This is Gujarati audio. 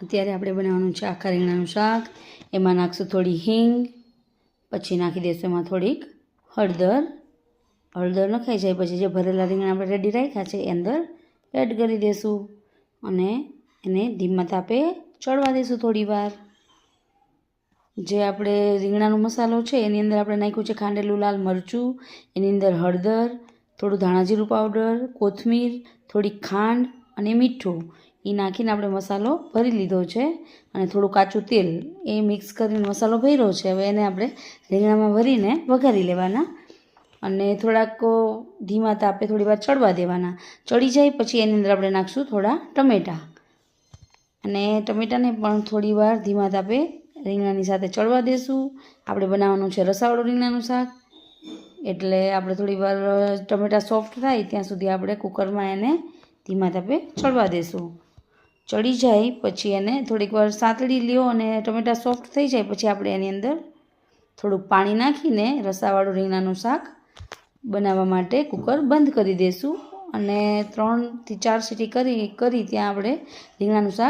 અત્યારે આપણે બનાવવાનું છે આખા રીંગણાનું શાક. એમાં નાખશું થોડી હિંગ, પછી નાખી દઈશું એમાં થોડીક હળદર. હળદર નખાઈ જાય પછી જે ભરેલા રીંગણા આપણે રેડી રાખ્યા છે એ અંદર એડ કરી દઈશું અને એને ધીમા તાપે ચડવા દઈશું થોડી વાર. જે આપણે રીંગણાનો મસાલો છે એની અંદર આપણે નાખ્યું છે ખાંડેલું લાલ મરચું, એની અંદર હળદર, થોડું ધાણાજીરું પાવડર, કોથમીર, થોડી ખાંડ અને મીઠું એ નાખીને આપણે મસાલો ભરી લીધો છે અને થોડું કાચું તેલ એ મિક્સ કરીને મસાલો ભર્યો છે. હવે એને આપણે રીંગણામાં ભરીને વઘારી લેવાના અને થોડાક ધીમા તાપે થોડી વાર ચડવા દેવાના. ચડી જાય પછી એની અંદર આપણે નાખશું થોડા ટમેટાં અને ટમેટાને પણ થોડી વાર ધીમા તાપે રીંગણાની સાથે ચડવા દેશું. આપણે બનાવવાનું છે રસાવાળું રીંગણાનું શાક, એટલે આપણે થોડી વાર ટમેટાં સોફ્ટ થાય ત્યાં સુધી આપણે કુકરમાં એને ધીમા તાપે ચડવા દેશું. ચડી જાય પછી એને થોડીક વાર સાંતળી લ્યો અને ટમેટાં સોફ્ટ થઈ જાય પછી આપણે એની અંદર થોડુંક પાણી નાખીને રસાવાળું રીંગણાનું શાક બનાવવા માટે કુકર બંધ કરી દઈશું અને 3 થી 4 સીટી કરી ત્યાં આપણે રીંગણાનું શાક